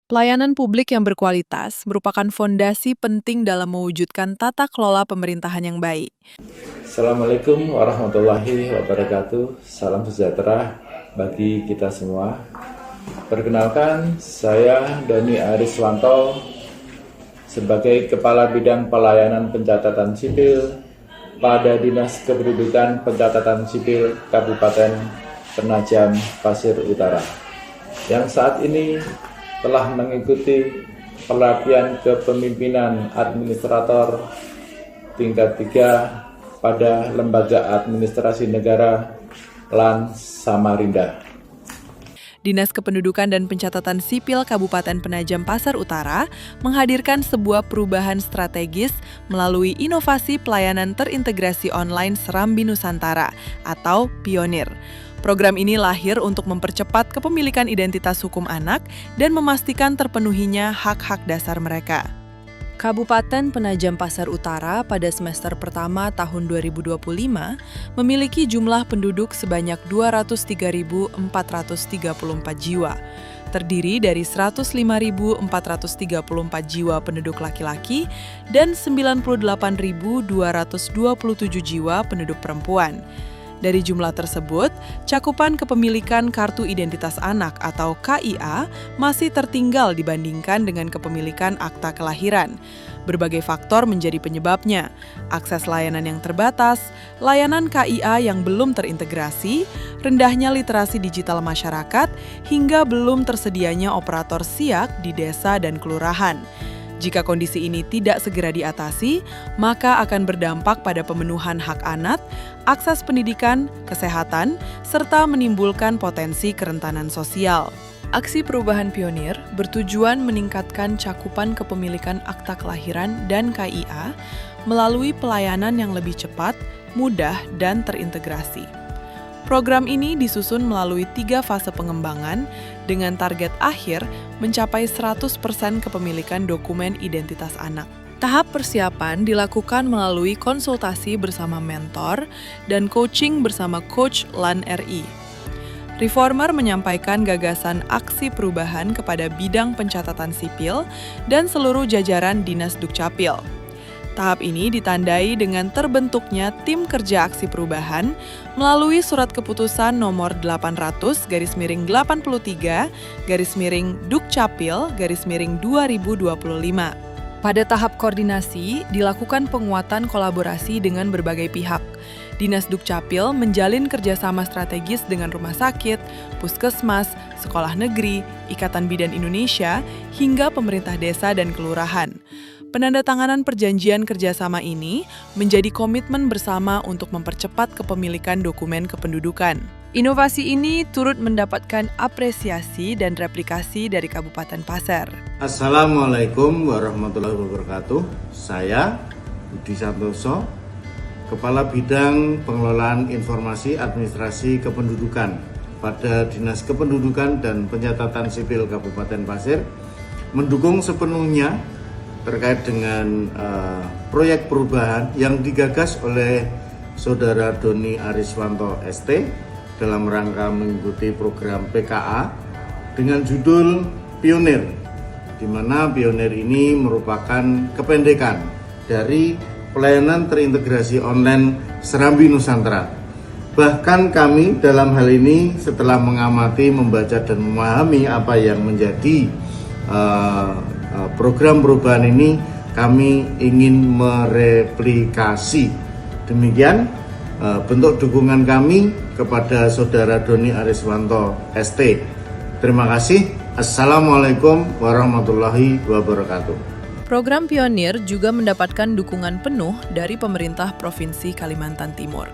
Pelayanan publik yang berkualitas merupakan fondasi penting dalam mewujudkan tata kelola pemerintahan yang baik. Assalamualaikum warahmatullahi wabarakatuh. Salam sejahtera bagi kita semua. Perkenalkan, saya Doni Ariswanto sebagai Kepala Bidang Pelayanan Pencatatan Sipil pada Dinas Kependudukan Pencatatan Sipil Kabupaten Penajam Pasir Utara, yang saat ini telah mengikuti pelatihan kepemimpinan administrator tingkat 3 pada Lembaga Administrasi Negara LAN Samarinda. Dinas Kependudukan dan Pencatatan Sipil Kabupaten Penajam Pasir Utara menghadirkan sebuah perubahan strategis melalui inovasi pelayanan terintegrasi online Serambi Nusantara atau Pionir. Program ini lahir untuk mempercepat kepemilikan identitas hukum anak dan memastikan terpenuhinya hak-hak dasar mereka. Kabupaten Penajam Pasir Utara pada semester pertama tahun 2025 memiliki jumlah penduduk sebanyak 203.434 jiwa, terdiri dari 105.434 jiwa penduduk laki-laki dan 98.227 jiwa penduduk perempuan. Dari jumlah tersebut, cakupan kepemilikan Kartu Identitas Anak atau KIA masih tertinggal dibandingkan dengan kepemilikan akta kelahiran. Berbagai faktor menjadi penyebabnya: akses layanan yang terbatas, layanan KIA yang belum terintegrasi, rendahnya literasi digital masyarakat, hingga belum tersedianya operator SIAK di desa dan kelurahan. Jika kondisi ini tidak segera diatasi, maka akan berdampak pada pemenuhan hak anak, akses pendidikan, kesehatan, serta menimbulkan potensi kerentanan sosial. Aksi perubahan Pionir bertujuan meningkatkan cakupan kepemilikan akta kelahiran dan KIA melalui pelayanan yang lebih cepat, mudah, dan terintegrasi. Program ini disusun melalui 3 fase pengembangan dengan target akhir mencapai 100% kepemilikan dokumen identitas anak. Tahap persiapan dilakukan melalui konsultasi bersama mentor dan coaching bersama Coach LAN RI. Reformer menyampaikan gagasan aksi perubahan kepada bidang pencatatan sipil dan seluruh jajaran Dinas Dukcapil. Tahap ini ditandai dengan terbentuknya Tim Kerja Aksi Perubahan melalui Surat Keputusan nomor 800-Dukcapil-2025. Pada tahap koordinasi, dilakukan penguatan kolaborasi dengan berbagai pihak. Dinas Dukcapil menjalin kerjasama strategis dengan rumah sakit, puskesmas, sekolah negeri, Ikatan Bidan Indonesia, hingga pemerintah desa dan kelurahan. Penandatanganan perjanjian kerjasama ini menjadi komitmen bersama untuk mempercepat kepemilikan dokumen kependudukan. Inovasi ini turut mendapatkan apresiasi dan replikasi dari Kabupaten Pasir. Assalamualaikum warahmatullahi wabarakatuh. Saya Budi Santoso, Kepala Bidang Pengelolaan Informasi Administrasi Kependudukan pada Dinas Kependudukan dan Pencatatan Sipil Kabupaten Pasir, mendukung sepenuhnya terkait dengan proyek perubahan yang digagas oleh Saudara Doni Ariswanto ST dalam rangka mengikuti program PKA dengan judul Pionir, di mana Pionir ini merupakan kependekan dari Pelayanan Terintegrasi Online Serambi Nusantara. Bahkan kami dalam hal ini setelah mengamati, membaca dan memahami apa yang menjadi program perubahan ini, kami ingin mereplikasi. Demikian bentuk dukungan kami kepada Saudara Doni Ariswanto ST. Terima kasih. Assalamualaikum warahmatullahi wabarakatuh. Program Pionir juga mendapatkan dukungan penuh dari pemerintah Provinsi Kalimantan Timur.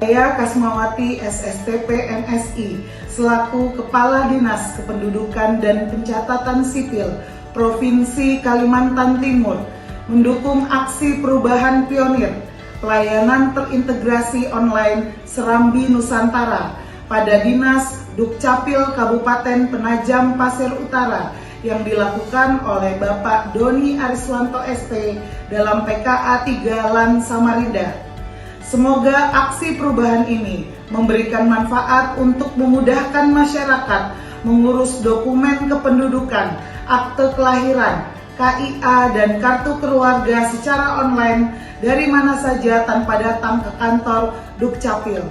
Saya Kasmawati SSTP MSI selaku Kepala Dinas Kependudukan dan Pencatatan Sipil Provinsi Kalimantan Timur mendukung aksi perubahan Pionir pelayanan terintegrasi online Serambi Nusantara pada Dinas Dukcapil Kabupaten Penajam Pasir Utara yang dilakukan oleh Bapak Doni Ariswanto ST dalam PKA 3 LAN Samarinda. Semoga aksi perubahan ini memberikan manfaat untuk memudahkan masyarakat mengurus dokumen kependudukan, akte kelahiran, KIA, dan kartu keluarga secara online dari mana saja tanpa datang ke kantor Dukcapil.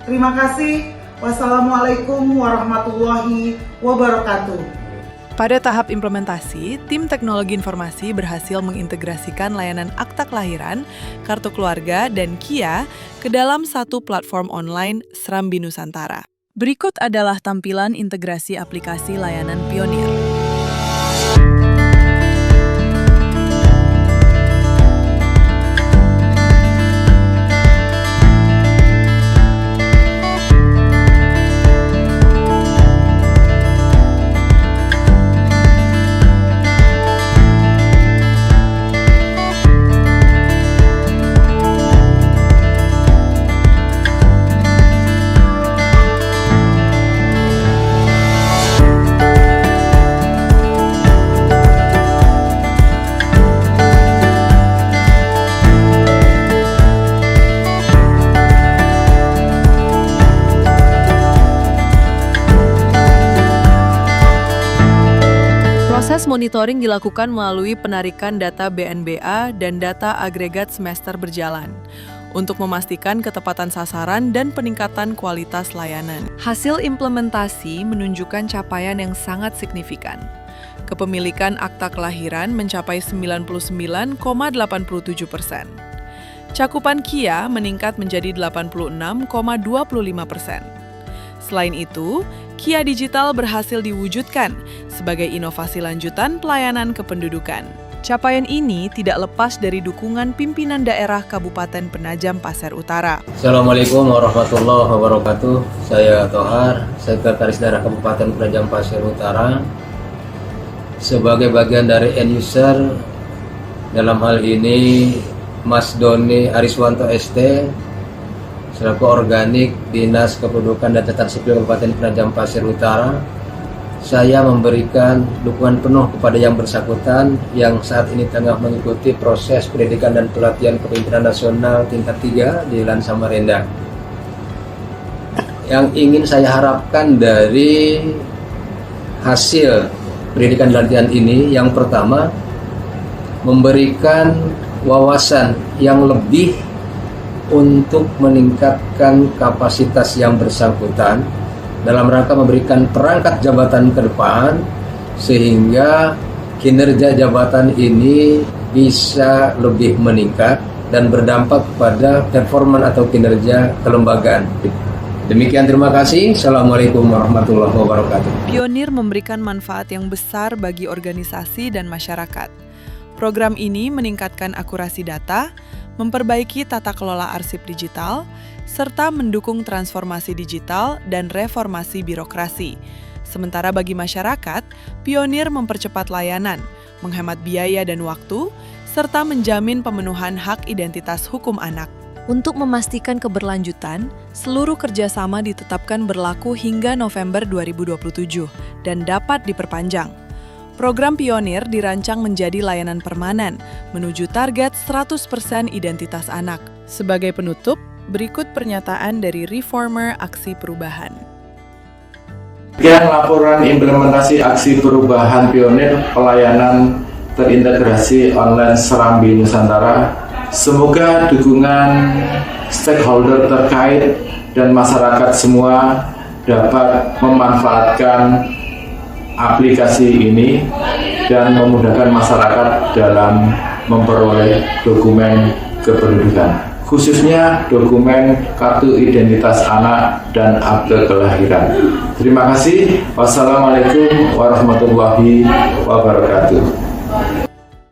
Terima kasih. Wassalamualaikum warahmatullahi wabarakatuh. Pada tahap implementasi, tim teknologi informasi berhasil mengintegrasikan layanan akta kelahiran, kartu keluarga, dan KIA ke dalam satu platform online Serambi Nusantara. Berikut adalah tampilan integrasi aplikasi layanan Pionir. Proses monitoring dilakukan melalui penarikan data BNBA dan data agregat semester berjalan untuk memastikan ketepatan sasaran dan peningkatan kualitas layanan. Hasil implementasi menunjukkan capaian yang sangat signifikan. Kepemilikan akta kelahiran mencapai 99,87%. Cakupan KIA meningkat menjadi 86,25%. Selain itu, KIA Digital berhasil diwujudkan sebagai inovasi lanjutan pelayanan kependudukan. Capaian ini tidak lepas dari dukungan pimpinan daerah Kabupaten Penajam Pasir Utara. Assalamualaikum warahmatullahi wabarakatuh. Saya Tohar, Sekretaris Daerah Kabupaten Penajam Pasir Utara. Sebagai bagian dari end user, dalam hal ini Mas Doni Ariswanto ST, selaku organik Dinas Kependudukan dan Catatan Sipil Kabupaten Penajam Pasir Utara, saya memberikan dukungan penuh kepada yang bersangkutan yang saat ini tengah mengikuti proses pendidikan dan pelatihan kepemimpinan nasional tingkat 3 di LAN Samarinda. Yang ingin saya harapkan dari hasil pendidikan dan pelatihan ini, yang pertama, memberikan wawasan yang lebih untuk meningkatkan kapasitas yang bersangkutan dalam rangka memberikan perangkat jabatan ke depan, sehingga kinerja jabatan ini bisa lebih meningkat dan berdampak pada performa atau kinerja kelembagaan. Demikian, terima kasih. Assalamualaikum warahmatullahi wabarakatuh. Pionir memberikan manfaat yang besar bagi organisasi dan masyarakat. Program ini meningkatkan akurasi data, memperbaiki tata kelola arsip digital, serta mendukung transformasi digital dan reformasi birokrasi. Sementara bagi masyarakat, Pionir mempercepat layanan, menghemat biaya dan waktu, serta menjamin pemenuhan hak identitas hukum anak. Untuk memastikan keberlanjutan, seluruh kerjasama ditetapkan berlaku hingga November 2027 dan dapat diperpanjang. Program Pionir dirancang menjadi layanan permanen, menuju target 100% identitas anak. Sebagai penutup, berikut pernyataan dari Reformer Aksi Perubahan. Sekian laporan implementasi aksi perubahan Pionir pelayanan terintegrasi online Serambi Nusantara. Semoga dukungan stakeholder terkait dan masyarakat semua dapat memanfaatkan aplikasi ini dan memudahkan masyarakat dalam memperoleh dokumen kependudukan, khususnya dokumen kartu identitas anak dan akte kelahiran. Terima kasih. Wassalamualaikum warahmatullahi wabarakatuh.